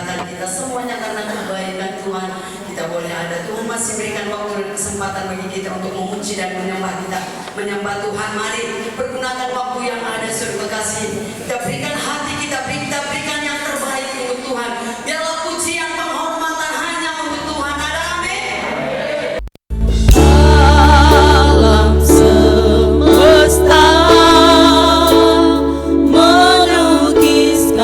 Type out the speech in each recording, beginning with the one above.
kesehatan kita, semuanya karena kebaikan Tuhan. Kita boleh ada, Tuhan masih berikan waktu dan kesempatan bagi kita untuk memuji dan menyembah kita, menyembah Tuhan. Mari pergunakan waktu yang ada, Saudara kasih. Kita berikan hati kita, kita berikan yang terbaik untuk Tuhan. Biarlah pujian penghormatan hanya untuk Tuhan. Ada amin. Alam semesta melukiskan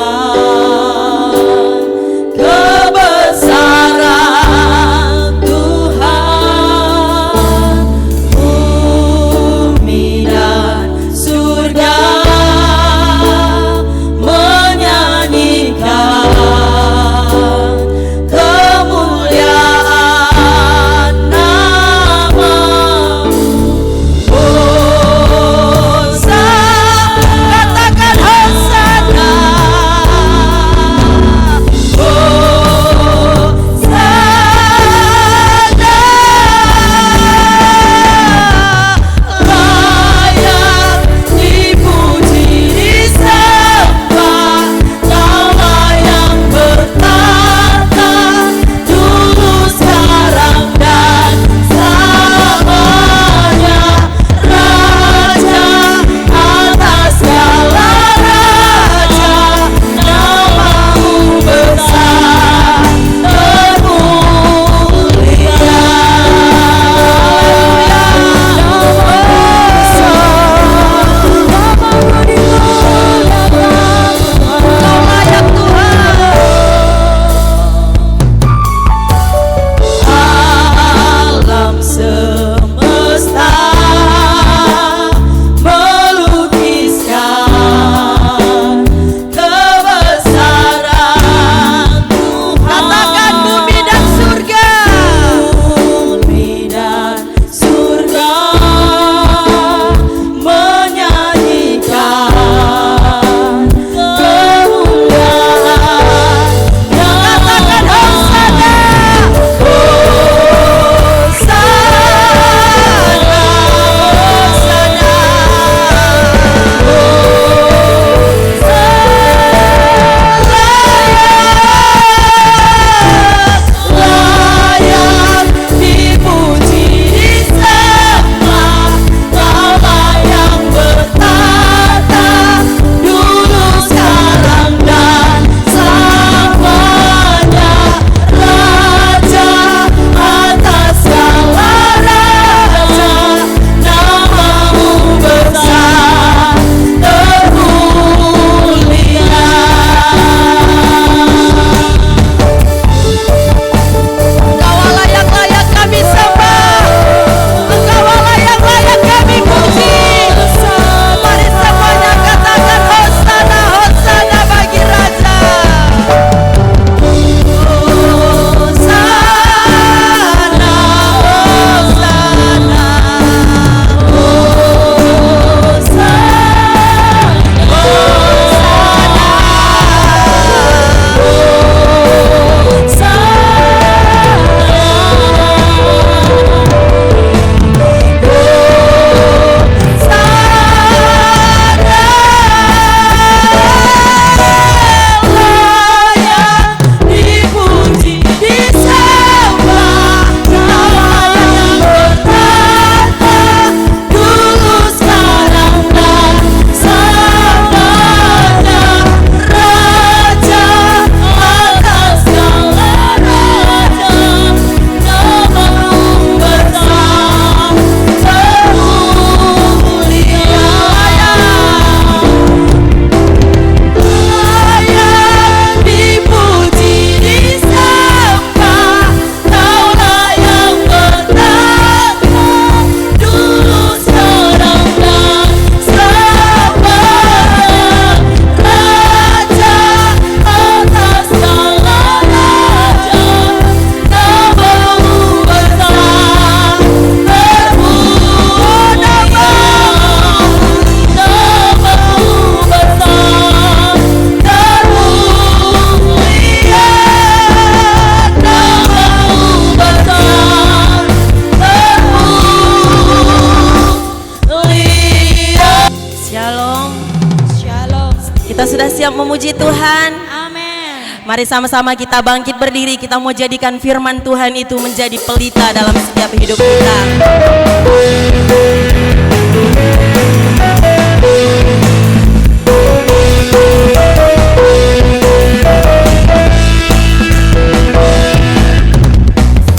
kebesaran Tuhan, bumi dan surga menyanyikan kemuliaan nama-Mu. Hosana, katakan Hosana. Layak dipuji, disembah, Kaulah yang bertata dulu, sekarang, dan selamanya. Raja atas segala raja, nama-Mu besar termulia. Kau layak Tuhan. Alam semesta melukiskan kebesaran Tuhan. Katakan bumi dan surga. Bumi dan surga menyanyikan kemuliaan. Katakan Hosana. Layak dipuji, disembah, Kaulah yang bertata dulu, sekarang, dan selamanya. Raja atas segala raja, nama-Mu besar termulia. Engkau layak kami sembah, Engkau layak kami puji. Mari semuanya katakan Hosana, Hosana bagi Raja. Hosana, Hosana, layak dipuji, disembah, Kaulah yang bertata dulu, sekarang, dan selamanya. Raja atas segala raja, nama-Mu besar termulia. Layak dipuji, disembah, Kaulah yang bertata dulu, sekarang, dan selamanya. Raja atas segala raja, nama-Mu besar termulia. Nama-Mu besar termulia. Nama-Mu besar termulia. Shalom. Shalom. Kita sudah siap memuji Tuhan. Amin. Mari sama-sama kita bangkit berdiri. Kita mau jadikan firman Tuhan itu menjadi pelita dalam setiap hidup kita.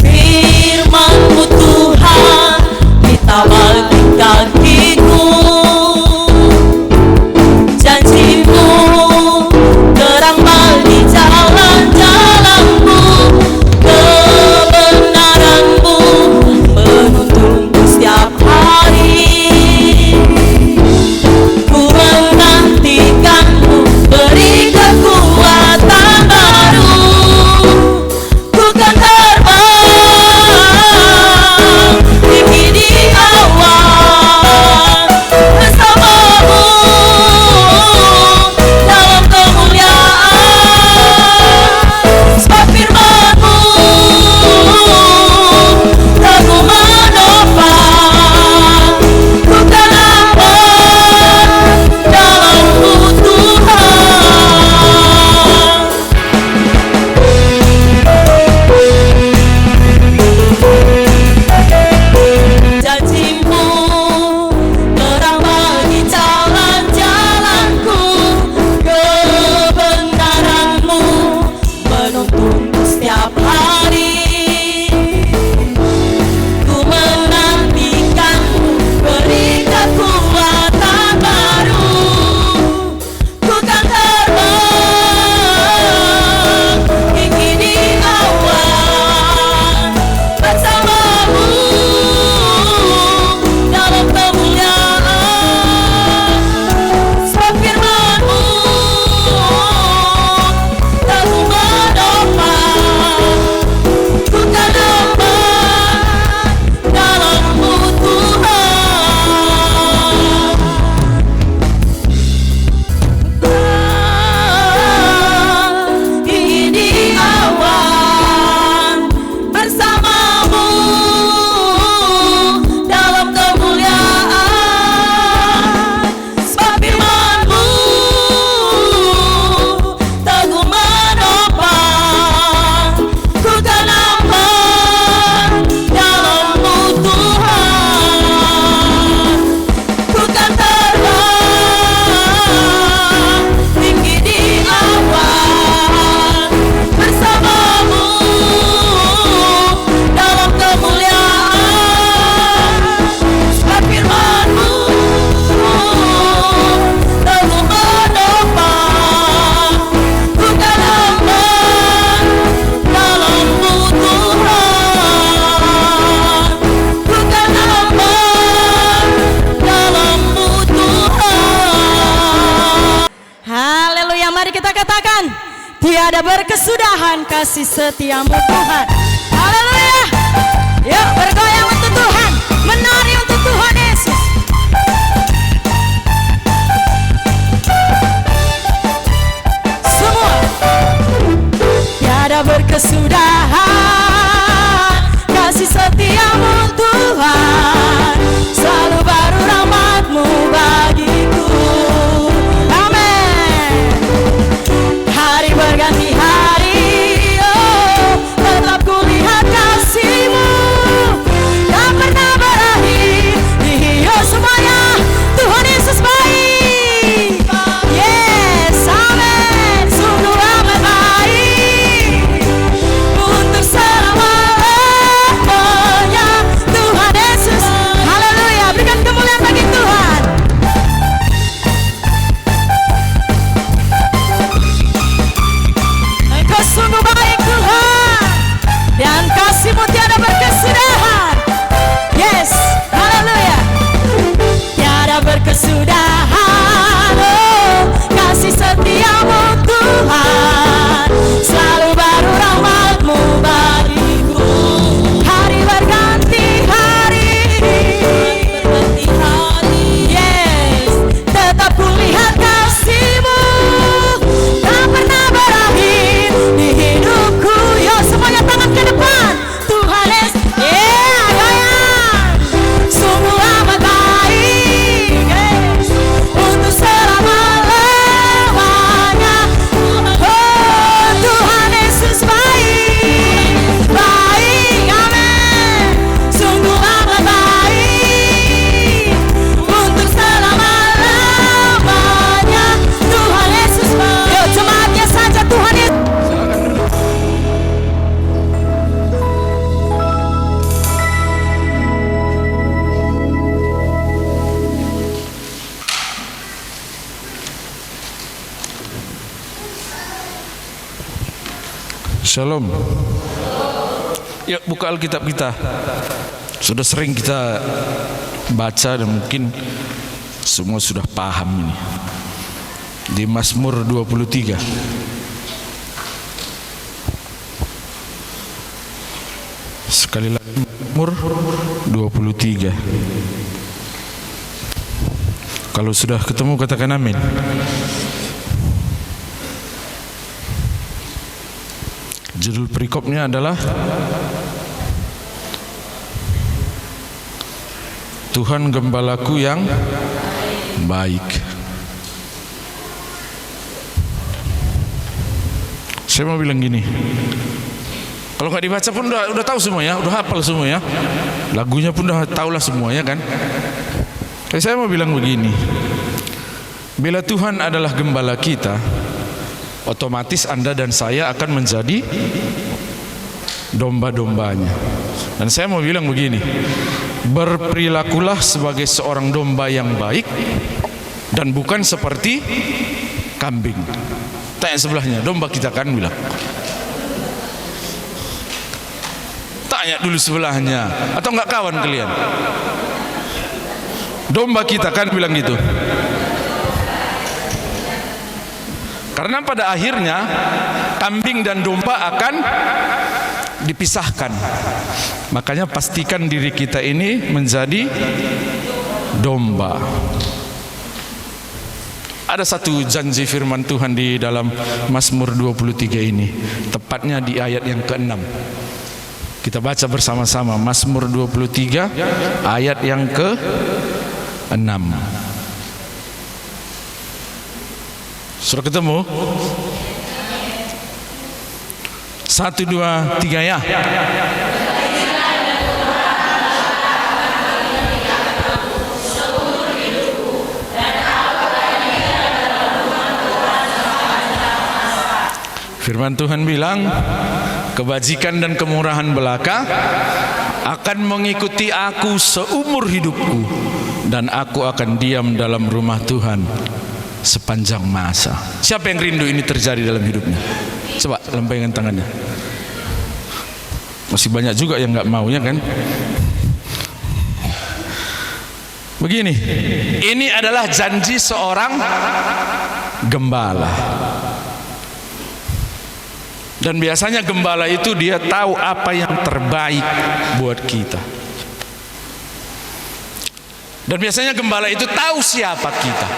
Firman-Mu Tuhan, kita bangkit kakiku. Janji-Mu terang bagi jalan-jalanku. Kebenaran-Mu menuntunku setiap hari. Ku menantikan-Mu, beri kekuatan baru. Ku kan terbang tinggi di awan bersama-Mu dalam kemuliaan. Sebab firman-Mu teguh menopang. Ku kan aman dalam-Mu Tuhan. Janji-Mu terang bagi jalan-jalanku. Kebenaran-Mu menuntunku setiap hari. Ku menantikan-Mu, beri kekuatan baru. Ku kan terbang tinggi di awan bersama-Mu dalam kemuliaan. Sebab firman-Mu teguh menopang. Ku kan aman dalam-Mu Tuhan. Tinggi di awan bersama-Mu dalam kemuliaan. Sebab firman-Mu teguh menopang. Ku kan aman dalam-Mu Tuhan. Ku kan terbang tinggi di awan bersama-Mu dalam kemuliaan. Sebab firman-Mu teguh menopang. Ku kan aman dalam-Mu Tuhan. Ku kan aman dalam-Mu Tuhan. Haleluya, mari kita katakan, tiada berkesudahan kasih setiamu Tuhan. Haleluya. Yuk bergoyang untuk Tuhan, menari untuk Tuhan Yesus. Semua. Tiada berkesudahan kasih setiamu Tuhan. Selalu baru rahmat-Mu bagiku. Amin. Hari berganti hari, oh, tetap kulihat kasih-Mu. Shalom. Yuk buka Alkitab kita. Sudah sering kita baca dan mungkin semua sudah paham ini. Di Mazmur 23. Sekali lagi Mazmur 23. Kalau sudah ketemu katakan amin. Judul perikopnya adalah Tuhan Gembalaku yang baik. Saya mau bilang gini, kalau nggak dibaca pun udah tahu semua ya, udah hafal semua ya, lagunya pun udah tahulah semua ya kan. Tapi saya mau bilang begini, bila Tuhan adalah gembala kita, otomatis Anda dan saya akan menjadi domba-dombanya. Dan saya mau bilang begini, berperilakulah sebagai seorang domba yang baik dan bukan seperti kambing. Tanya sebelahnya, domba kita kan bilang. Tanya dulu sebelahnya, atau enggak kawan kalian? Domba kita kan bilang gitu. Karena pada akhirnya kambing dan domba akan dipisahkan. Makanya pastikan diri kita ini menjadi domba. Ada satu janji firman Tuhan di dalam Mazmur 23 ini, tepatnya di ayat yang ke-6. Kita baca bersama-sama Mazmur 23 ayat yang ke-6. Sudah ketemu? 1, 2, 3 ya. Firman Tuhan bilang, kebajikan dan kemurahan belaka akan mengikuti aku seumur hidupku, dan aku akan diam dalam rumah Tuhan sepanjang masa. Siapa yang rindu ini terjadi dalam hidupnya? Coba lambaikan tangannya. Masih banyak juga yang nggak mau ya kan? Begini, ini adalah janji seorang gembala. Dan biasanya gembala itu dia tahu apa yang terbaik buat kita. Dan biasanya gembala itu tahu siapa kita.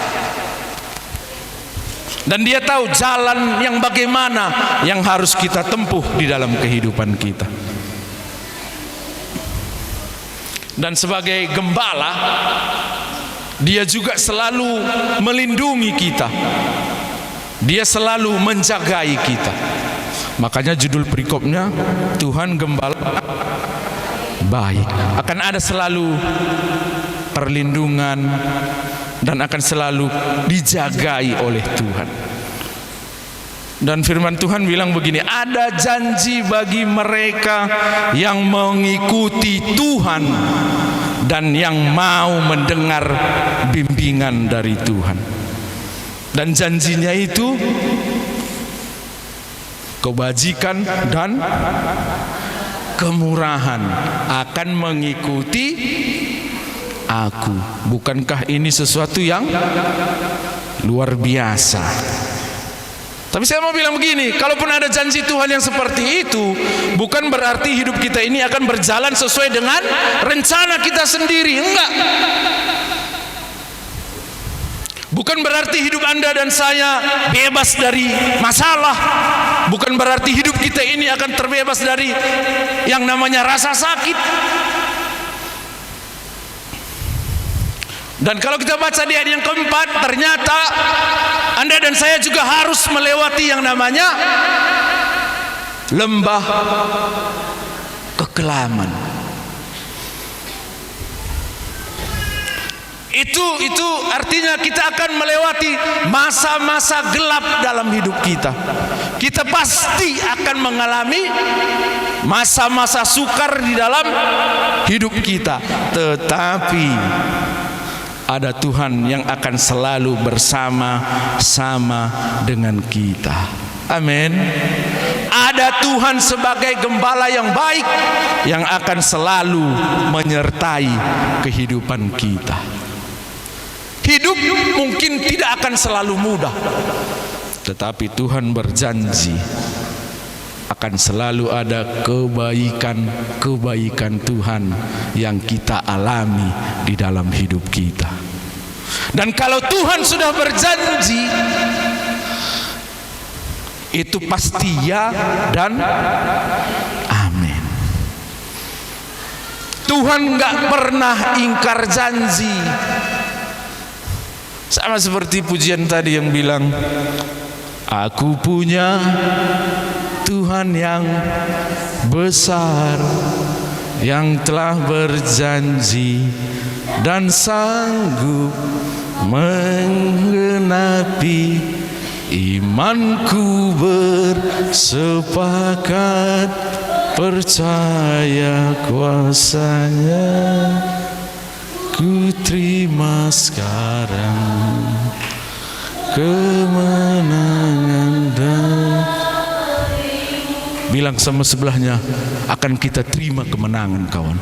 Dan dia tahu jalan yang bagaimana yang harus kita tempuh di dalam kehidupan kita. Dan sebagai gembala, dia juga selalu melindungi kita. Dia selalu menjagai kita. Makanya judul perikopnya Tuhan Gembala Baik. Akan ada selalu perlindungan dan akan selalu dijagai oleh Tuhan. Dan firman Tuhan bilang begini, ada janji bagi mereka yang mengikuti Tuhan dan yang mau mendengar bimbingan dari Tuhan. Dan janjinya itu kebajikan dan kemurahan akan mengikuti aku. Bukankah ini sesuatu yang luar biasa? Tapi saya mau bilang begini, kalaupun ada janji Tuhan yang seperti itu, bukan berarti hidup kita ini akan berjalan sesuai dengan rencana kita sendiri. Enggak. Bukan berarti hidup Anda dan saya bebas dari masalah. Bukan berarti hidup kita ini akan terbebas dari yang namanya rasa sakit. Dan kalau kita baca di ayat yang keempat, ternyata Anda dan saya juga harus melewati yang namanya lembah kekelaman. Itu artinya kita akan melewati masa-masa gelap dalam hidup kita. Kita pasti akan mengalami masa-masa sukar di dalam hidup kita. Tetapi ada Tuhan yang akan selalu bersama-sama dengan kita. Amin. Ada Tuhan sebagai gembala yang baik yang akan selalu menyertai kehidupan kita. Hidup mungkin tidak akan selalu mudah, tetapi Tuhan berjanji akan selalu ada kebaikan-kebaikan Tuhan yang kita alami di dalam hidup kita. Dan kalau Tuhan sudah berjanji, itu pasti ya dan amin. Tuhan gak pernah ingkar janji. Sama seperti pujian tadi yang bilang, aku punya Tuhan yang besar, yang telah berjanji dan sanggup menggenapi. Imanku bersepakat, percaya kuasanya. Ku terima sekarang kemenangan dan bilang sama sebelahnya, akan kita terima kemenangan, kawan.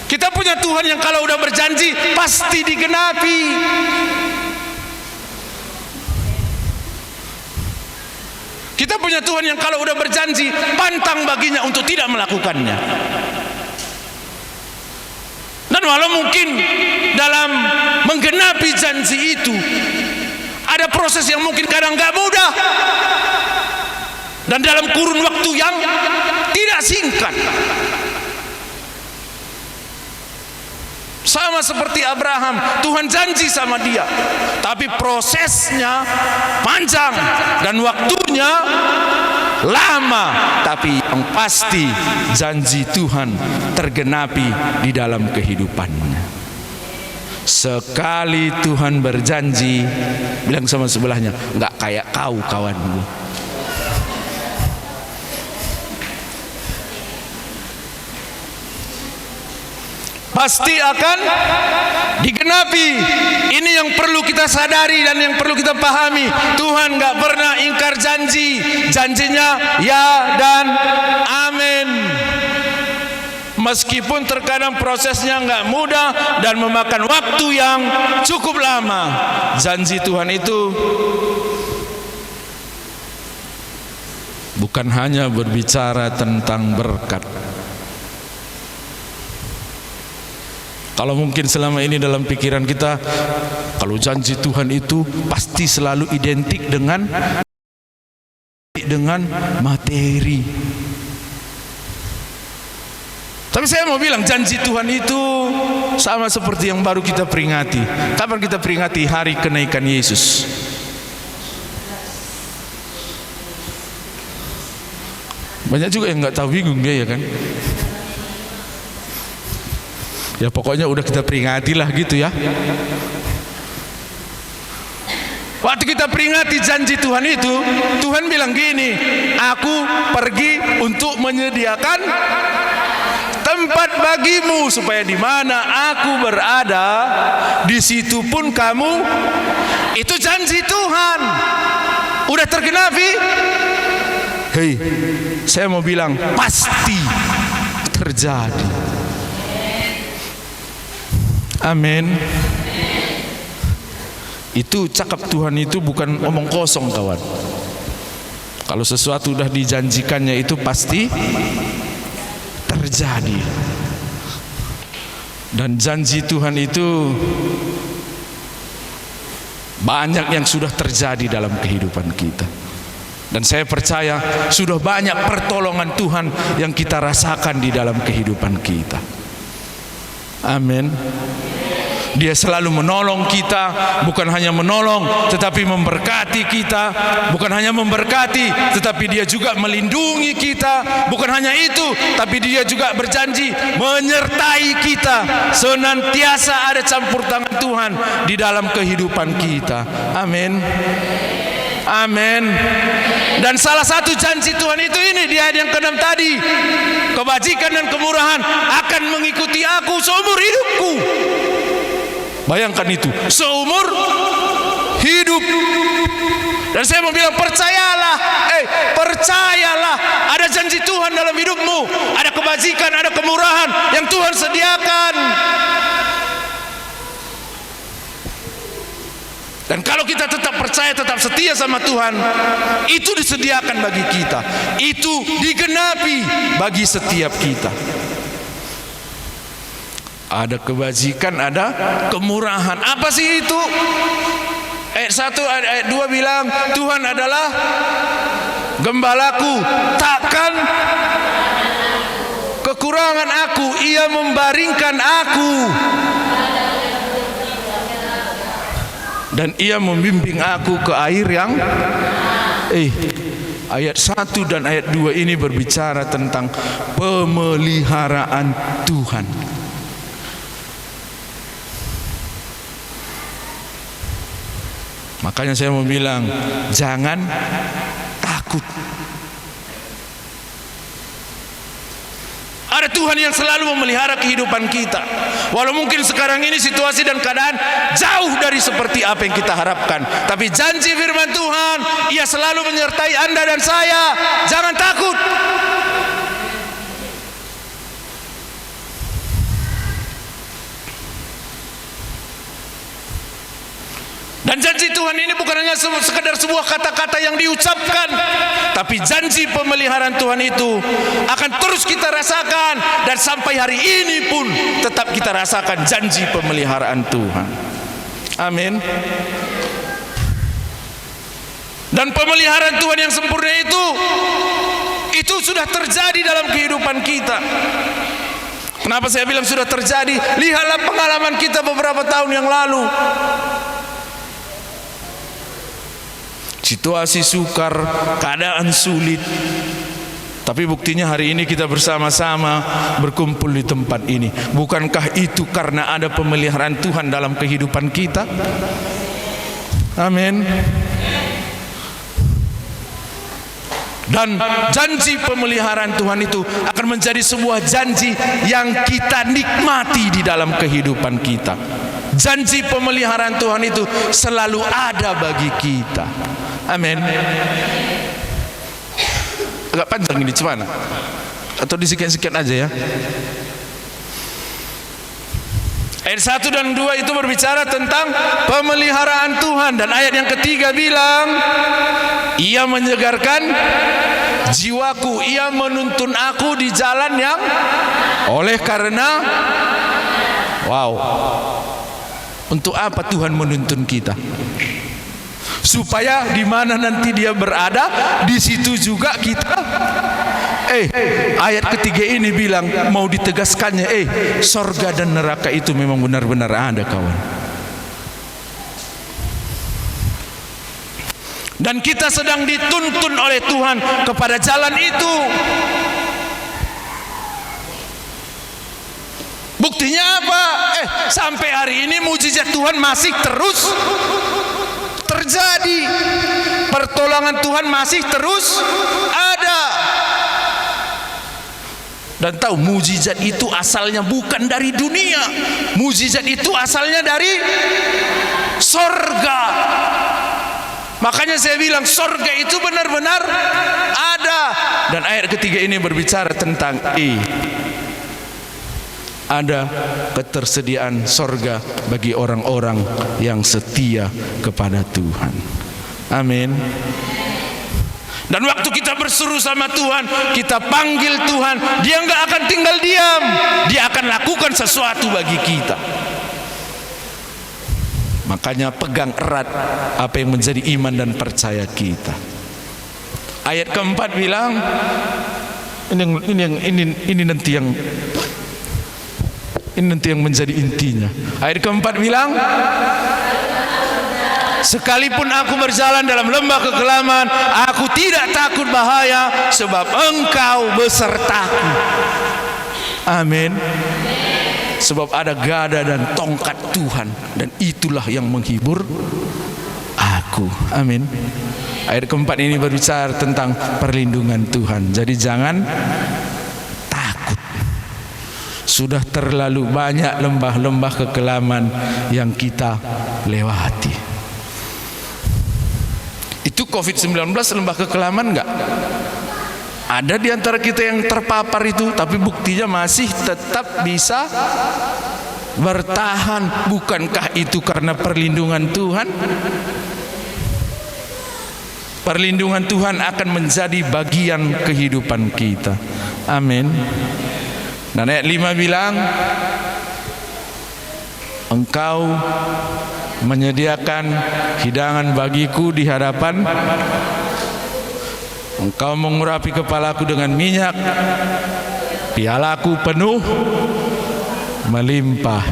Kita punya Tuhan yang kalau udah berjanji pasti digenapi. Kita punya Tuhan yang kalau udah berjanji pantang baginya untuk tidak melakukannya. Dan walau mungkin dalam menggenapi janji itu ada proses yang mungkin kadang gak mudah, dan dalam kurun waktu yang tidak singkat. Sama seperti Abraham, Tuhan janji sama dia, tapi prosesnya panjang dan waktunya lama. Tapi yang pasti janji Tuhan tergenapi di dalam kehidupannya. Sekali Tuhan berjanji, bilang sama sebelahnya, nggak kayak kau kawanmu. Pasti akan digenapi. Ini yang perlu kita sadari dan yang perlu kita pahami. Tuhan gak pernah ingkar janji. Janjinya ya dan amin. Meskipun terkadang prosesnya gak mudah dan memakan waktu yang cukup lama, janji Tuhan itu bukan hanya berbicara tentang berkat. Kalau mungkin selama ini dalam pikiran kita, kalau janji Tuhan itu pasti selalu identik dengan materi. Tapi saya mau bilang, janji Tuhan itu sama seperti yang baru kita peringati. Kapan kita peringati hari kenaikan Yesus? Banyak juga yang nggak tahu, bingung dia, ya kan? Ya pokoknya udah kita peringati lah gitu ya. Waktu kita peringati janji Tuhan itu, Tuhan bilang gini, aku pergi untuk menyediakan tempat bagimu, supaya di mana aku berada, di situ pun kamu. Itu janji Tuhan. Udah tergenapi? Hei, saya mau bilang pasti terjadi. Amin. Itu cakap Tuhan itu bukan omong kosong, kawan. Kalau sesuatu sudah dijanjikannya itu pasti terjadi. Dan janji Tuhan itu banyak yang sudah terjadi dalam kehidupan kita. Dan saya percaya sudah banyak pertolongan Tuhan yang kita rasakan di dalam kehidupan kita. Amin. Dia selalu menolong kita, bukan hanya menolong tetapi memberkati kita, bukan hanya memberkati tetapi dia juga melindungi kita, bukan hanya itu tapi dia juga berjanji menyertai kita. Senantiasa ada campur tangan Tuhan di dalam kehidupan kita. Amin. Amin. Dan salah satu janji Tuhan itu ini di ayat yang ke-6 tadi, kebajikan dan kemurahan akan mengikuti aku seumur hidupku. Bayangkan itu, seumur hidup. Dan saya mau bilang, percayalah, percayalah, ada janji Tuhan dalam hidupmu, ada kebajikan, ada kemurahan yang Tuhan sediakan. Dan kalau kita tetap percaya, tetap setia sama Tuhan, itu disediakan bagi kita, itu digenapi bagi setiap kita. Ada kebajikan, ada kemurahan. Apa sih itu? Ayat 1, ayat 2 bilang, Tuhan adalah gembalaku, takkan kekurangan aku. Ia membaringkan aku dan Ia membimbing aku ke air yang ayat 1 dan ayat 2 ini berbicara tentang pemeliharaan Tuhan. Makanya saya mau bilang, jangan takut. Ada Tuhan yang selalu memelihara kehidupan kita. Walau mungkin sekarang ini situasi dan keadaan jauh dari seperti apa yang kita harapkan, tapi janji firman Tuhan, Ia selalu menyertai Anda dan saya. Jangan takut. Dan janji Tuhan ini bukan hanya sekedar sebuah kata-kata yang diucapkan, tapi janji pemeliharaan Tuhan itu akan terus kita rasakan, dan sampai hari ini pun tetap kita rasakan janji pemeliharaan Tuhan. Amin. Dan pemeliharaan Tuhan yang sempurna itu sudah terjadi dalam kehidupan kita. Kenapa saya bilang sudah terjadi? Lihatlah pengalaman kita beberapa tahun yang lalu. Situasi sukar, keadaan sulit, tapi buktinya hari ini kita bersama-sama berkumpul di tempat ini. Bukankah itu karena ada pemeliharaan Tuhan dalam kehidupan kita? Amin. Dan janji pemeliharaan Tuhan itu akan menjadi sebuah janji yang kita nikmati di dalam kehidupan kita. Janji pemeliharaan Tuhan itu selalu ada bagi kita. Amin. Agak panjang ini, gimana? Atau disekian-sekian aja ya. Ayat 1 dan 2 itu berbicara tentang pemeliharaan Tuhan. Dan ayat yang ketiga bilang, Ia menyegarkan jiwaku, Ia menuntun aku di jalan yang oleh karena untuk apa Tuhan menuntun kita? Supaya di mana nanti Dia berada, di situ juga kita. Ayat ketiga ini bilang, mau ditegaskannya, sorga dan neraka itu memang benar-benar ada, kawan. Dan kita sedang dituntun oleh Tuhan kepada jalan itu. Buktinya apa? Sampai hari ini mujizat Tuhan masih terus terjadi. Pertolongan Tuhan masih terus ada. Dan tahu, mujizat itu asalnya bukan dari dunia. Mujizat itu asalnya dari sorga. Makanya saya bilang sorga itu benar-benar ada. Dan ayat ketiga ini berbicara tentang ada ketersediaan sorga bagi orang-orang yang setia kepada Tuhan. Amin. Dan waktu kita berseru sama Tuhan, kita panggil Tuhan, Dia nggak akan tinggal diam. Dia akan lakukan sesuatu bagi kita. Makanya pegang erat apa yang menjadi iman dan percaya kita. Ayat keempat bilang, ini nanti yang menjadi intinya. Ayat keempat bilang, sekalipun aku berjalan dalam lembah kekelaman, aku tidak takut bahaya, sebab Engkau besertaku. Amin. Sebab ada gada dan tongkat Tuhan, dan itulah yang menghibur aku. Amin. Ayat keempat ini berbicara tentang perlindungan Tuhan. Jadi jangan takut. Sudah terlalu banyak lembah-lembah kekelaman yang kita lewati. Itu COVID-19 lembah kekelaman enggak? Ada di antara kita yang terpapar itu, tapi buktinya masih tetap bisa bertahan. Bukankah itu karena perlindungan Tuhan? Perlindungan Tuhan akan menjadi bagian kehidupan kita. Amin. Dan ayat 5 bilang, Engkau menyediakan hidangan bagiku di hadapan, Engkau mengurapi kepalaku dengan minyak, pialaku penuh melimpah.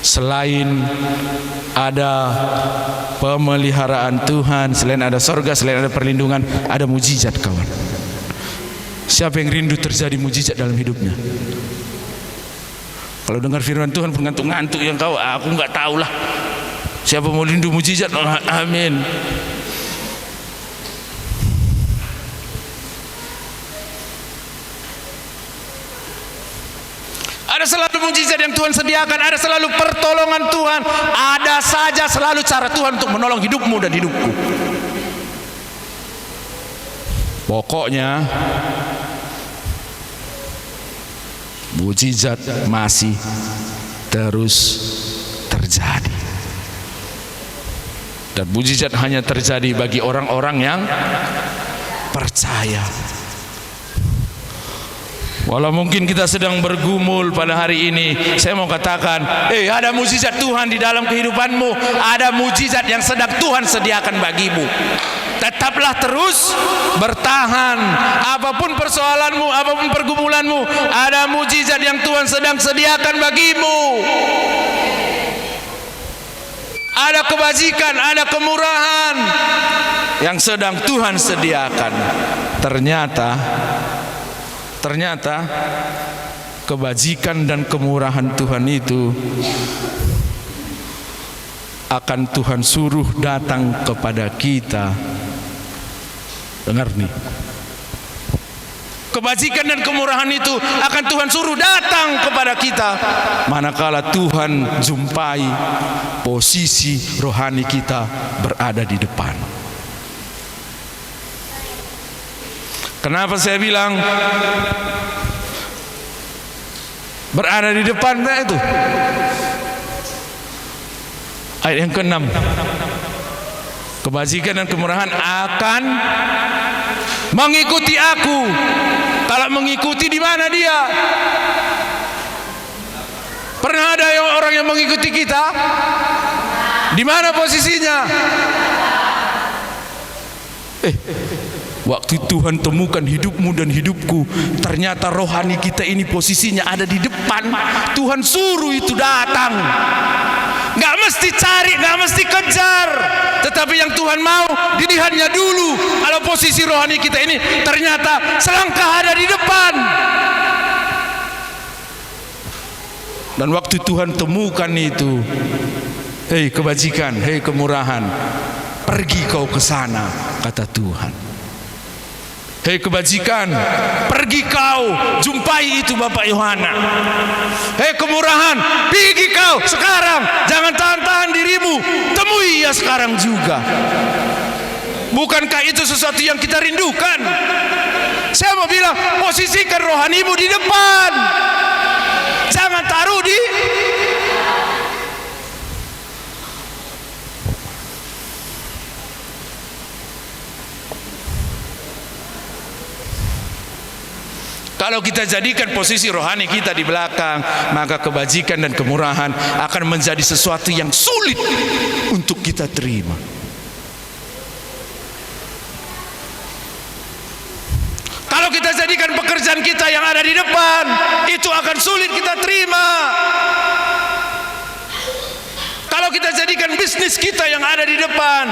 Selain ada pemeliharaan Tuhan, selain ada sorga, selain ada perlindungan, ada mujizat, kawan. Siapa yang rindu terjadi mujizat dalam hidupnya? Kalau dengar firman Tuhan pun ngantuk-ngantuk yang kau, aku nggak tahulah. Siapa mau rindu mujizat? Amin. Ada selalu mujizat yang Tuhan sediakan, ada selalu pertolongan Tuhan, ada saja selalu cara Tuhan untuk menolong hidupmu dan hidupku. Pokoknya mujizat masih terus terjadi. Dan mujizat hanya terjadi bagi orang-orang yang percaya. Walau mungkin kita sedang bergumul pada hari ini, saya mau katakan, ada mujizat Tuhan di dalam kehidupanmu, ada mujizat yang sedang Tuhan sediakan bagimu. Tetaplah terus bertahan. Apapun persoalanmu, apapun pergumulanmu, ada mujizat yang Tuhan sedang sediakan bagimu. Ada kebajikan, ada kemurahan yang sedang Tuhan sediakan. Ternyata kebajikan dan kemurahan Tuhan itu akan Tuhan suruh datang kepada kita. Dengar nih, kebajikan dan kemurahan itu akan Tuhan suruh datang kepada kita manakala Tuhan jumpai posisi rohani kita berada di depan. Kenapa saya bilang berada di depan? Itu ayat yang ke-6. Kebajikan dan kemurahan akan mengikuti aku. Kalau mengikuti, di mana dia? Pernah ada orang yang mengikuti kita? Di mana posisinya? Waktu Tuhan temukan hidupmu dan hidupku, ternyata rohani kita ini posisinya ada di depan. Tuhan suruh itu datang. Gak mesti cari, gak mesti kejar, tetapi yang Tuhan mau dilihatnya dulu. Kalau posisi rohani kita ini ternyata selangkah ada di depan. Dan waktu Tuhan temukan itu, hei kebajikan, hei kemurahan, pergi kau ke sana, kata Tuhan. Hei kebajikan, pergi kau jumpai itu Bapak Yohana. Hei kemurahan, pergi kau sekarang, jangan tahan-tahan dirimu, temui ia sekarang juga. Bukankah itu sesuatu yang kita rindukan? Saya mau bilang, posisikan rohanimu di depan, jangan taruh di. Kalau kita jadikan posisi rohani kita di belakang, maka kebajikan dan kemurahan akan menjadi sesuatu yang sulit untuk kita terima. Kalau kita jadikan pekerjaan kita yang ada di depan, itu akan sulit kita terima. Kalau kita jadikan bisnis kita yang ada di depan,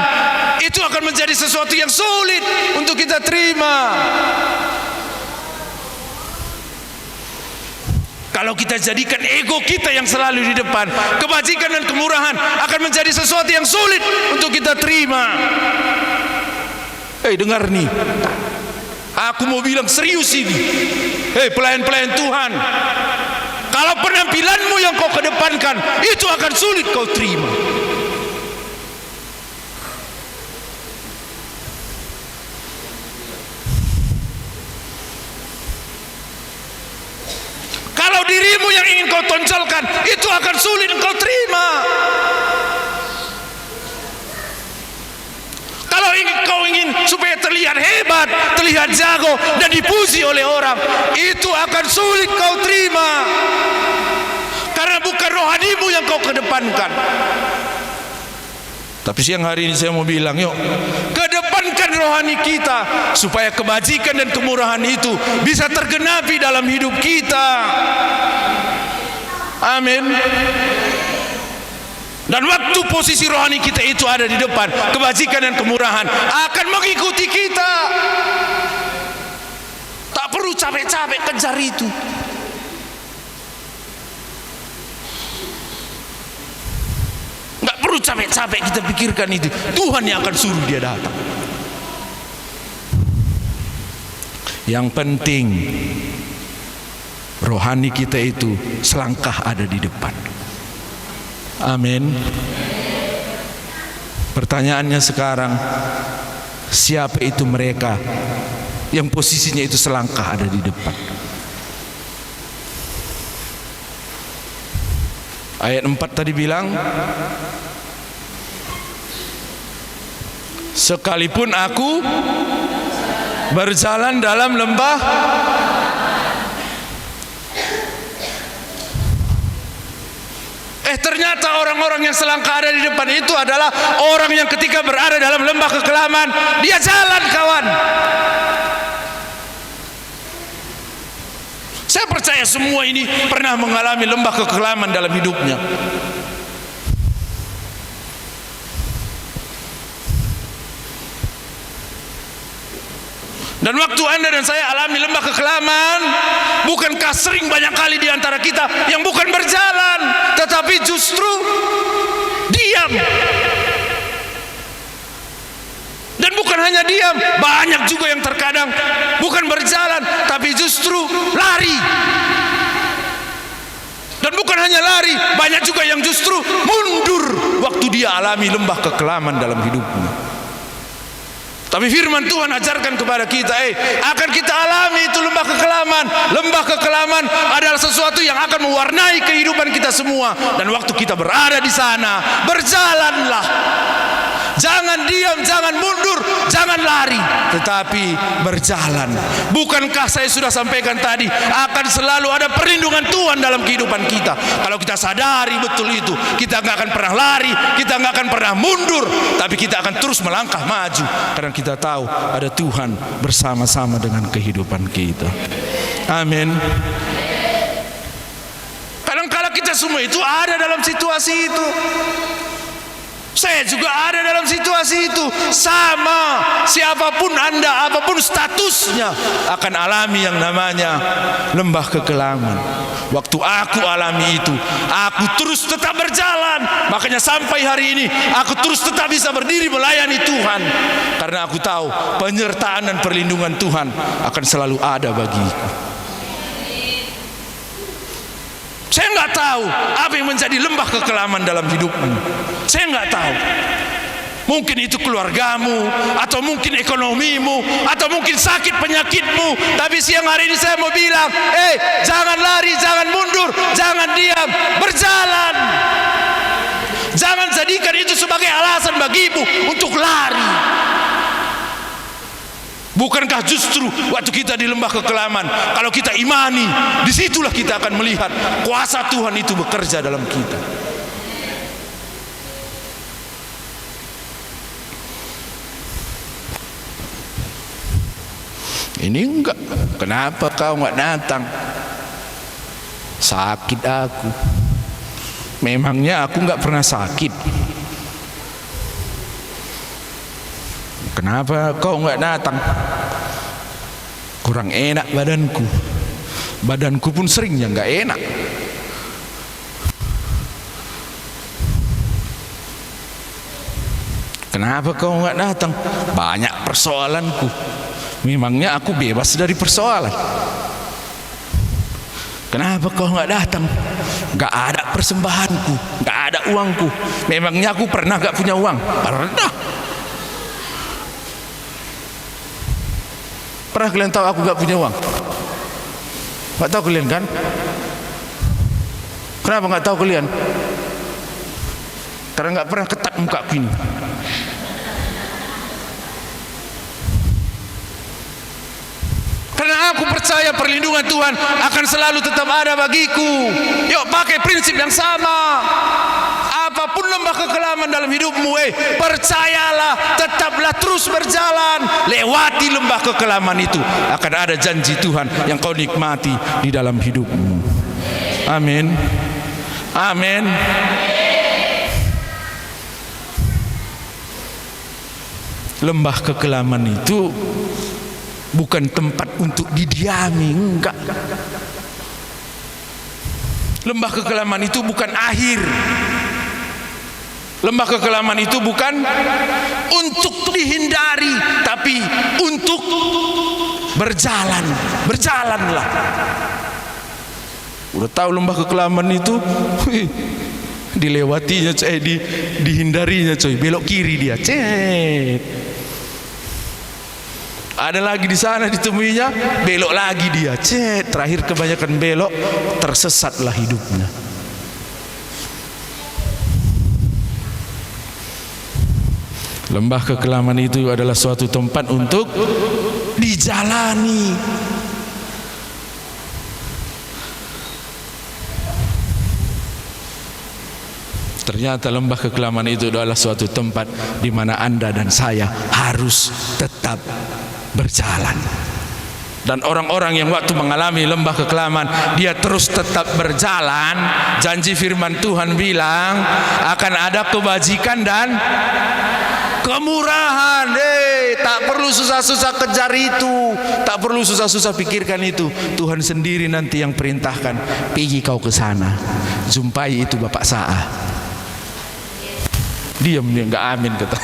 itu akan menjadi sesuatu yang sulit untuk kita terima. Kalau kita jadikan ego kita yang selalu di depan, kebajikan dan kemurahan akan menjadi sesuatu yang sulit untuk kita terima. Dengar nih, aku mau bilang serius ini. Pelayan-pelayan Tuhan, kalau penampilanmu yang kau kedepankan, itu akan sulit kau terima. rohanimu yang ingin kau tonjolkan, itu akan sulit kau terima. Kalau kau ingin supaya terlihat hebat, terlihat jago, dan dipuji oleh orang, itu akan sulit kau terima. Karena bukan rohanimu yang kau kedepankan. Tapi siang hari ini saya mau bilang, yuk kedepankan rohani kita, supaya kebajikan dan kemurahan itu bisa tergenapi dalam hidup kita. Amin. Dan waktu posisi rohani kita itu ada di depan, kebajikan dan kemurahan akan mengikuti kita. Tak perlu capek-capek kejar itu. Enggak perlu capek-capek kita pikirkan itu. Tuhan yang akan suruh dia datang. Yang penting rohani kita itu selangkah ada di depan. Amin. Pertanyaannya sekarang, siapa itu mereka yang posisinya itu selangkah ada di depan? Ayat 4 tadi bilang, sekalipun aku berjalan dalam lembah, ternyata orang-orang yang selangkah ada di depan itu adalah orang yang ketika berada dalam lembah kekelaman, dia jalan, kawan. Saya percaya semua ini pernah mengalami lembah kekelaman dalam hidupnya. Dan waktu Anda dan saya alami lembah kekelaman, bukankah sering banyak kali di antara kita yang bukan berjalan, tetapi justru diam. Dan bukan hanya diam, banyak juga yang terkadang bukan berjalan, tapi justru lari. Dan bukan hanya lari, banyak juga yang justru mundur waktu dia alami lembah kekelaman dalam hidupnya. Tapi firman Tuhan ajarkan kepada kita, akan kita alami itu lembah kekelaman. Lembah kekelaman adalah sesuatu yang akan mewarnai kehidupan kita semua. Dan waktu kita berada di sana, berjalanlah. Jangan diam, jangan mundur, jangan lari, tetapi berjalan. Bukankah saya sudah sampaikan tadi, akan selalu ada perlindungan Tuhan dalam kehidupan kita. Kalau kita sadari betul itu, kita nggak akan pernah lari, kita nggak akan pernah mundur, tapi kita akan terus melangkah maju, karena kita tahu ada Tuhan bersama-sama dengan kehidupan kita. Amin. Kadang-kadang kita semua itu ada dalam situasi itu. Saya juga ada dalam situasi itu. Sama, siapapun Anda, apapun statusnya, akan alami yang namanya lembah kekelaman. Waktu aku alami itu, aku terus tetap berjalan. Makanya sampai hari ini aku terus tetap bisa berdiri melayani Tuhan, karena aku tahu penyertaan dan perlindungan Tuhan akan selalu ada bagiku. Saya nggak tahu apa yang menjadi lembah kekelaman dalam hidupmu. Saya nggak tahu. Mungkin itu keluargamu, atau mungkin ekonomimu, atau mungkin sakit penyakitmu. Tapi siang hari ini saya mau bilang, jangan lari, jangan mundur, jangan diam, berjalan. Jangan jadikan itu sebagai alasan bagimu untuk lari. Bukankah justru waktu kita di lembah kekelaman, kalau kita imani, disitulah kita akan melihat kuasa Tuhan itu bekerja dalam kita. Ini enggak, kenapa kau enggak datang? Sakit aku. Memangnya aku enggak pernah sakit. Kenapa kau enggak datang? Kurang enak badanku. Badanku pun seringnya enggak enak. Kenapa kau enggak datang? Banyak persoalanku. Memangnya aku bebas dari persoalan. Kenapa kau enggak datang? Enggak ada persembahanku, enggak ada uangku. Memangnya aku pernah enggak punya uang? Pernah. Pernah kalian tahu aku gak punya uang? Gak tahu kalian kan? Kenapa nggak tahu kalian? Karena nggak pernah ketat muka gini. Karena aku percaya perlindungan Tuhan akan selalu tetap ada bagiku. Yuk pakai prinsip yang sama. Apapun lembah kekelaman dalam hidupmu, percayalah, tetaplah terus berjalan. Lewati lembah kekelaman itu, akan ada janji Tuhan yang kau nikmati di dalam hidupmu. Amin. Amin. Lembah kekelaman itu bukan tempat untuk didiami, enggak. Lembah kekelaman itu bukan akhir. Lembah kekelaman itu bukan untuk dihindari, tapi untuk berjalan. Berjalanlah. Udah tahu lembah kekelaman itu, dilewatinya coy, dihindarinya coy, belok kiri dia, cet. Ada lagi di sana ditemuinya, belok lagi dia, cet. Terakhir kebanyakan belok, tersesatlah hidupnya. Lembah kekelaman itu adalah suatu tempat untuk dijalani. Ternyata lembah kekelaman itu adalah suatu tempat di mana Anda dan saya harus tetap berjalan. Dan orang-orang yang waktu mengalami lembah kekelaman, dia terus tetap berjalan. Janji firman Tuhan bilang akan ada kebajikan dan kemurahan. Tak perlu susah-susah kejar itu, tak perlu susah-susah pikirkan itu. Tuhan sendiri nanti yang perintahkan, pergi kau ke sana, jumpai itu Bapak Sa'a. Diam dia, nggak amin kata.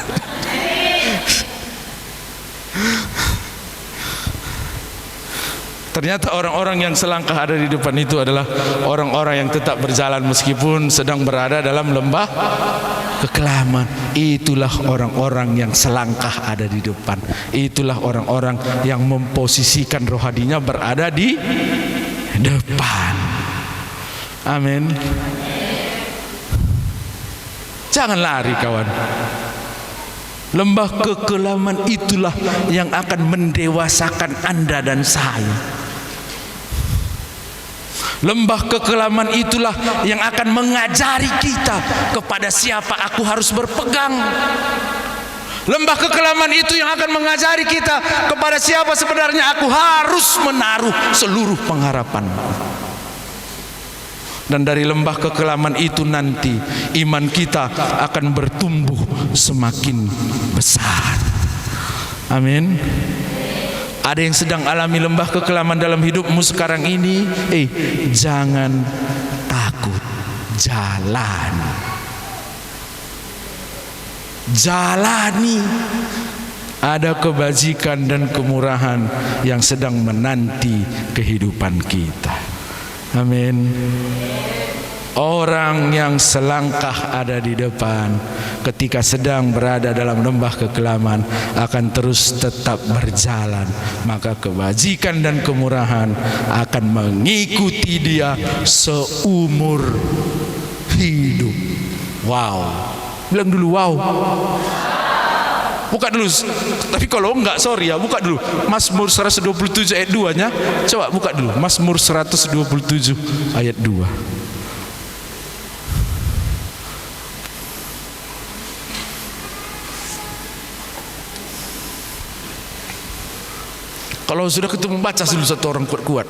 Ternyata orang-orang yang selangkah ada di depan itu adalah orang-orang yang tetap berjalan meskipun sedang berada dalam lembah kekelaman. Itulah orang-orang yang selangkah ada di depan. Itulah orang-orang yang memposisikan rohaninya berada di depan. Amin. Jangan lari kawan. Lembah kekelaman itulah yang akan mendewasakan Anda dan saya. Lembah kekelaman itulah yang akan mengajari kita kepada siapa aku harus berpegang. Lembah kekelaman itu yang akan mengajari kita kepada siapa sebenarnya aku harus menaruh seluruh pengharapanku. Dan dari lembah kekelaman itu nanti iman kita akan bertumbuh semakin besar. Amin. Ada yang sedang alami lembah kekelaman dalam hidupmu sekarang ini, jangan takut, jalan. Jalani. Ada kebajikan dan kemurahan yang sedang menanti kehidupan kita. Amin. Orang yang selangkah ada di depan ketika sedang berada dalam lembah kekelaman akan terus tetap berjalan, maka kebajikan dan kemurahan akan mengikuti dia seumur hidup. Wow. Bilang dulu wow. Buka dulu. Tapi kalau enggak sorry ya, buka dulu Mazmur 127 ayat 2-nya. Coba buka dulu Mazmur 127 ayat 2. Kalau sudah ketemu baca dulu satu orang kuat-kuat.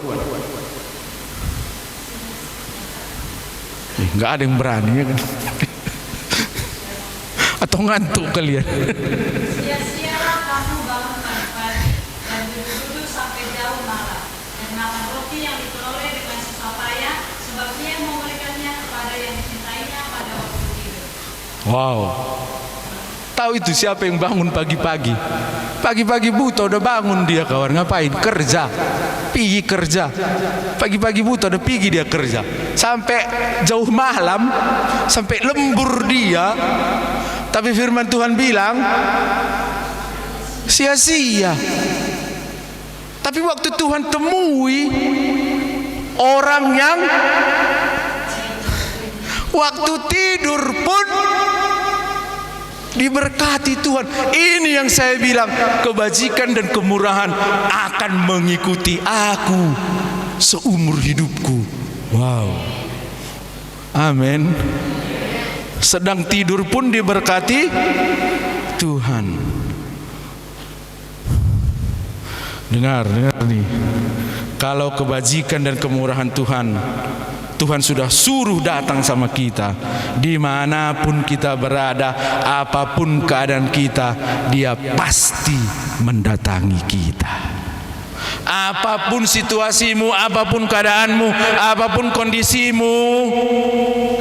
Enggak ada yang berani ya kan? Atau ngantuk kalian? Sia-sialah kamu bangun pagi-pagi dan duduk sampai jauh malam dan makan roti yang diperoleh dengan susah payah, sebab Dia memberikannya kepada yang dicintainya pada waktu tidur. Wow. Tahu itu siapa yang bangun pagi-pagi? Pagi-pagi buta udah bangun dia kawan. Ngapain? Kerja. Pergi kerja. Pagi-pagi buta udah pergi dia kerja. Sampai jauh malam, sampai lembur dia. Tapi firman Tuhan bilang sia-sia. Tapi waktu Tuhan temui orang yang waktu tidur pun diberkati Tuhan. Ini yang saya bilang, kebajikan dan kemurahan akan mengikuti aku seumur hidupku. Wow. Amin. Sedang tidur pun diberkati Tuhan. Dengar nih. Kalau kebajikan dan kemurahan Tuhan sudah suruh datang sama kita, dimanapun kita berada, apapun keadaan kita, Dia pasti mendatangi kita. Apapun situasimu, apapun keadaanmu, apapun kondisimu,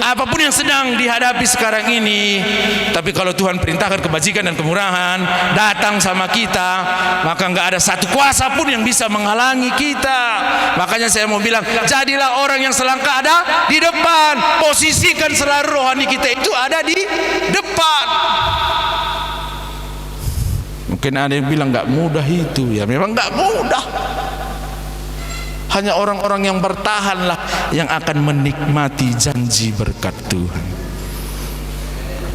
apapun yang sedang dihadapi sekarang ini, tapi kalau Tuhan perintahkan kebajikan dan kemurahan datang sama kita, maka nggak ada satu kuasa pun yang bisa menghalangi kita. Makanya saya mau bilang, jadilah orang yang selangkah ada di depan. Posisikan selalu rohani kita itu ada di depan. Mungkin ada yang bilang nggak mudah itu, ya memang nggak mudah. Hanya orang-orang yang bertahanlah yang akan menikmati janji berkat Tuhan.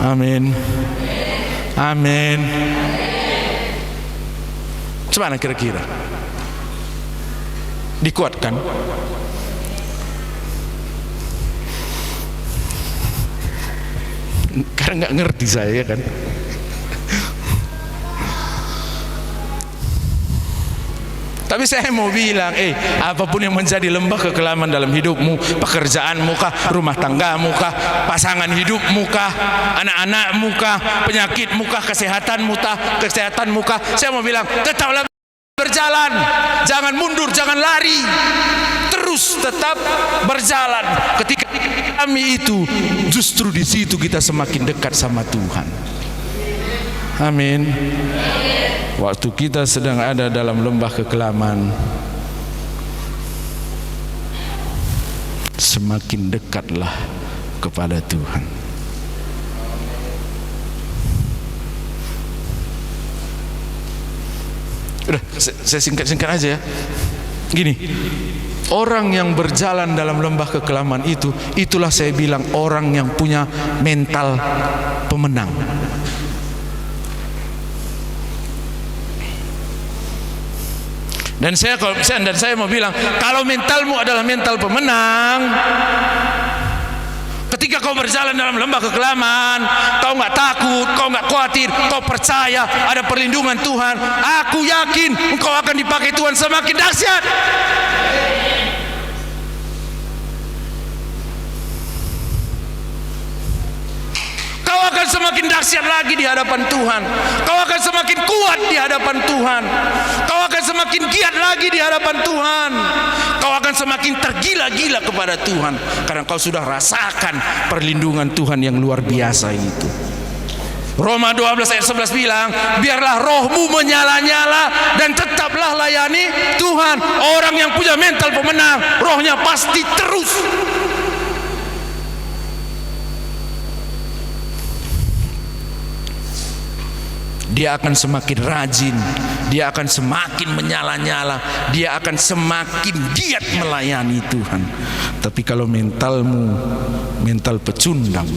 Amin. Amin. Gimana kira-kira? Dikuatkan? Karena nggak ngerti saya kan. Tapi saya mau bilang, apapun yang menjadi lembah kekelaman dalam hidupmu, pekerjaanmu kah, rumah tanggamu kah, pasangan hidupmu kah, anak-anakmu kah, penyakitmu kah, kesehatanmu kah, saya mau bilang, tetaplah berjalan, jangan mundur, jangan lari, terus tetap berjalan. Ketika kami itu, justru di situ kita semakin dekat sama Tuhan. Amin. Waktu kita sedang ada dalam lembah kekelaman, semakin dekatlah kepada Tuhan. Udah, saya singkat-singkat aja ya. Gini, orang yang berjalan dalam lembah kekelaman itu, itulah saya bilang orang yang punya mental pemenang. Dan saya mau bilang, kalau mentalmu adalah mental pemenang, ketika kau berjalan dalam lembah kekelaman, kau nggak takut, kau nggak khawatir, kau percaya ada perlindungan Tuhan, aku yakin engkau akan dipakai Tuhan semakin dahsyat. Kau akan semakin dahsyat lagi di hadapan Tuhan. Kau akan semakin kuat di hadapan Tuhan. Kau akan semakin giat lagi di hadapan Tuhan. Kau akan semakin tergila-gila kepada Tuhan, karena kau sudah rasakan perlindungan Tuhan yang luar biasa itu. Roma 12 ayat 11 bilang, biarlah rohmu menyala-nyala dan tetaplah layani Tuhan. Orang yang punya mental pemenang, rohnya pasti terus. Dia akan semakin rajin, dia akan semakin menyala-nyala, dia akan semakin giat melayani Tuhan. Tapi kalau mentalmu mental pecundang,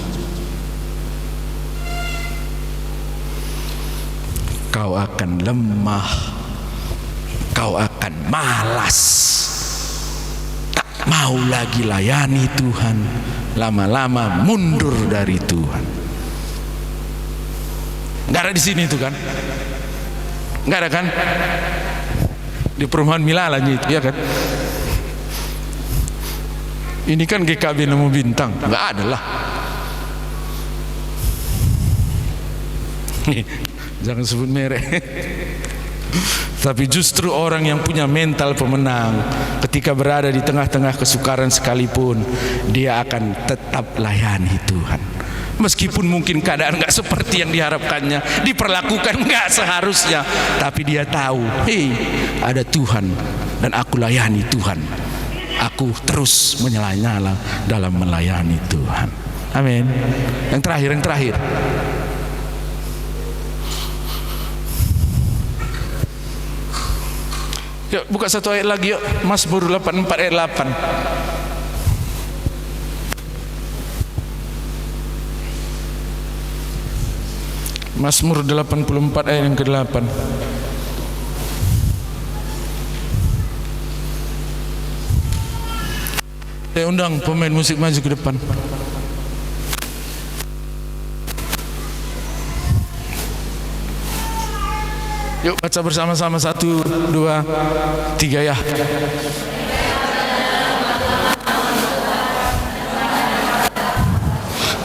kau akan lemah, kau akan malas, tak mau lagi layani Tuhan, lama-lama mundur dari Tuhan. Nggak ada di sini itu kan? Nggak ada kan? Di perumahan Milala itu, ya kan? Ini kan GKB Nemu Bintang, nggak ada lah. Jangan sebut merek. Tapi justru orang yang punya mental pemenang, ketika berada di tengah-tengah kesukaran sekalipun, dia akan tetap layani Tuhan. Meskipun mungkin keadaan nggak seperti yang diharapkannya, diperlakukan nggak seharusnya, tapi dia tahu, ada Tuhan dan aku layani Tuhan. Aku terus menyala-nyala dalam melayani Tuhan. Amin. Yang terakhir. Yuk buka satu ayat lagi yuk. Mazmur 84 ayat 8. Mazmur 84 ayat yang ke-8. Saya undang pemain musik maju ke depan. Yuk baca bersama-sama 1, 2, 3 ya.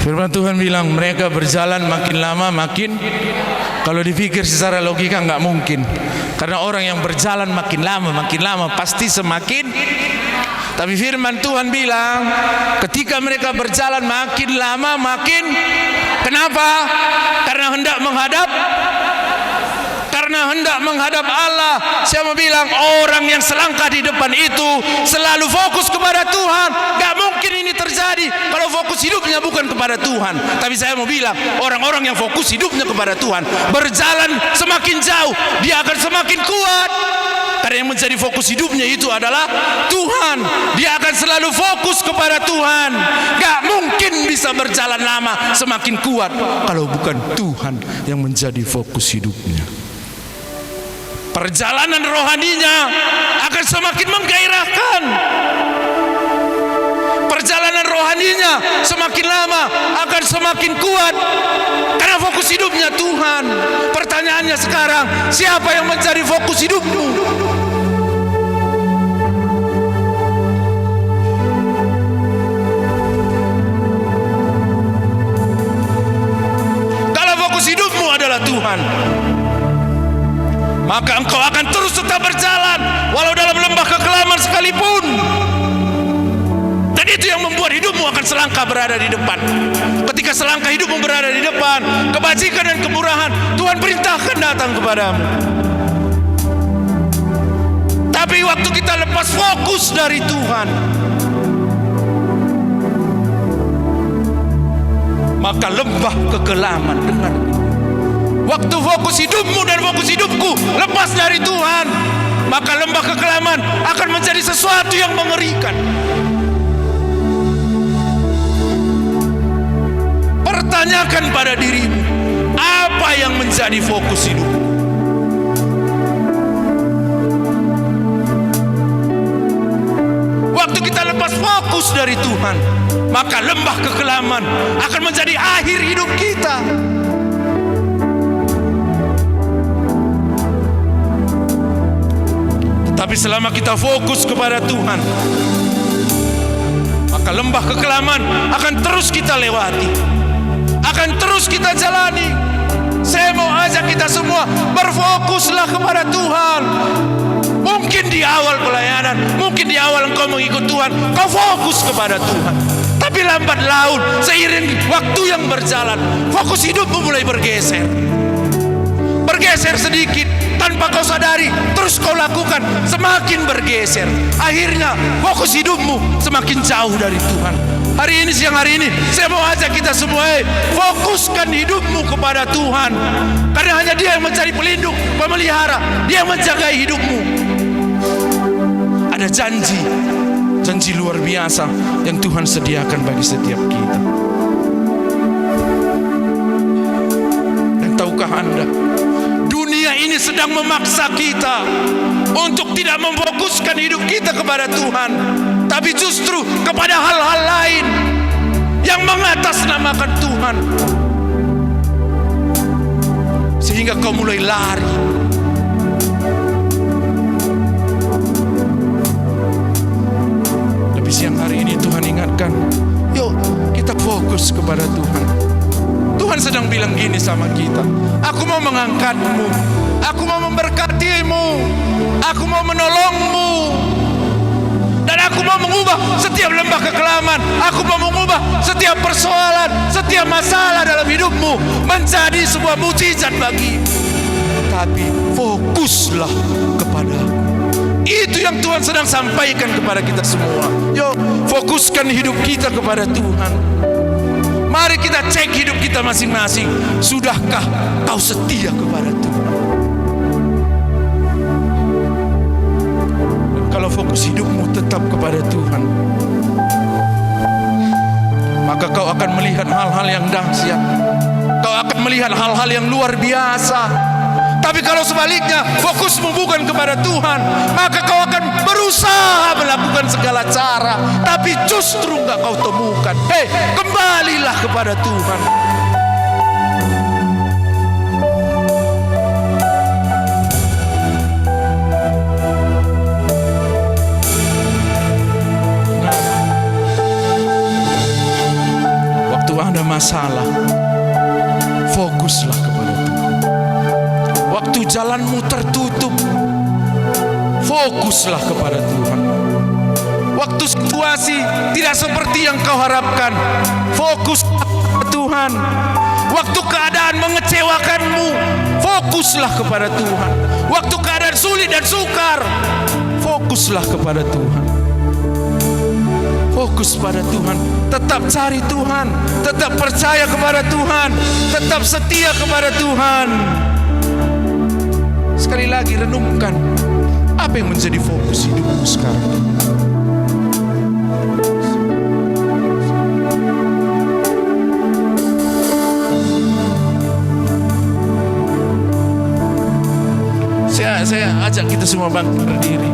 Firman Tuhan bilang mereka berjalan makin lama makin, kalau dipikir secara logika nggak mungkin, karena orang yang berjalan makin lama pasti semakin. Tapi firman Tuhan bilang ketika mereka berjalan makin lama makin, kenapa? Karena hendak menghadap Allah. Saya mau bilang orang yang selangkah di depan itu selalu fokus kepada Tuhan. Gak mungkin ini terjadi kalau fokus hidupnya bukan kepada Tuhan. Tapi saya mau bilang orang-orang yang fokus hidupnya kepada Tuhan berjalan semakin jauh, dia akan semakin kuat. Karena yang menjadi fokus hidupnya itu adalah Tuhan. Dia akan selalu fokus kepada Tuhan. Gak mungkin bisa berjalan lama semakin kuat kalau bukan Tuhan yang menjadi fokus hidupnya. Perjalanan rohaninya akan semakin menggairahkan. Perjalanan rohaninya semakin lama akan semakin kuat karena fokus hidupnya Tuhan. Pertanyaannya sekarang, siapa yang menjadi fokus hidupmu? Kalau fokus hidupmu adalah Tuhan, maka engkau akan terus tetap berjalan walau dalam lembah kekelaman sekalipun. Dan itu yang membuat hidupmu akan selangkah berada di depan. Ketika selangkah hidupmu berada di depan, kebajikan dan kemurahan Tuhan perintahkan datang kepadamu. Tapi waktu kita lepas fokus dari Tuhan, maka lembah kekelaman dengan waktu fokus hidupmu dan fokus hidupku lepas dari Tuhan, maka lembah kekelaman akan menjadi sesuatu yang mengerikan. Pertanyakan pada dirimu, apa yang menjadi fokus hidupmu? Waktu kita lepas fokus dari Tuhan, maka lembah kekelaman akan menjadi akhir hidup kita. Tapi selama kita fokus kepada Tuhan, maka lembah kekelaman akan terus kita lewati, akan terus kita jalani. Saya mau ajak kita semua berfokuslah kepada Tuhan. Mungkin di awal pelayanan, mungkin di awal engkau mengikut Tuhan, kau fokus kepada Tuhan. Tapi lambat laun, seiring waktu yang berjalan, fokus hidupmu mulai bergeser. Bergeser sedikit, tanpa kau sadari, terus kau lakukan, semakin bergeser. Akhirnya fokus hidupmu semakin jauh dari Tuhan. Hari ini, siang hari ini, saya mau ajak kita semua, fokuskan hidupmu kepada Tuhan. Karena hanya Dia yang mencari pelindung, pemelihara, Dia yang menjaga hidupmu. Ada janji luar biasa yang Tuhan sediakan bagi setiap kita. Dan tahukah Anda, dunia ini sedang memaksa kita untuk tidak memfokuskan hidup kita kepada Tuhan, tapi justru kepada hal-hal lain yang mengatasnamakan Tuhan, sehingga kau mulai lari. Tapi siang hari ini Tuhan ingatkan, yuk kita fokus kepada Tuhan. Tuhan sedang bilang gini sama kita, aku mau mengangkatmu, aku mau memberkatimu, aku mau menolongmu, dan aku mau mengubah setiap lembah kekelaman, aku mau mengubah setiap persoalan, setiap masalah dalam hidupmu menjadi sebuah mukjizat bagimu. Tapi fokuslah kepada aku. Itu yang Tuhan sedang sampaikan kepada kita semua. Yuk fokuskan hidup kita kepada Tuhan. Mari kita cek hidup kita masing-masing. Sudahkah kau setia kepada Tuhan? Dan kalau fokus hidupmu tetap kepada Tuhan, maka kau akan melihat hal-hal yang dahsyat. Kau akan melihat hal-hal yang luar biasa. Tapi kalau sebaliknya fokusmu bukan kepada Tuhan, maka kau akan berusaha melakukan segala cara, tapi justru enggak kau temukan. Hei, kembalilah kepada Tuhan. Nah, waktu ada masalah, fokuslah kepada Tuhan. Waktu jalanmu tertutup, fokuslah kepada Tuhan. Waktu situasi tidak seperti yang kau harapkan, fokuslah kepada Tuhan. Waktu keadaan mengecewakanmu, fokuslah kepada Tuhan. Waktu keadaan sulit dan sukar, fokuslah kepada Tuhan. Fokus pada Tuhan, tetap cari Tuhan, tetap percaya kepada Tuhan, tetap setia kepada Tuhan. Sekali lagi renungkan, apa yang menjadi fokus hidupmu sekarang? Saya ajak kita semua bangkit berdiri.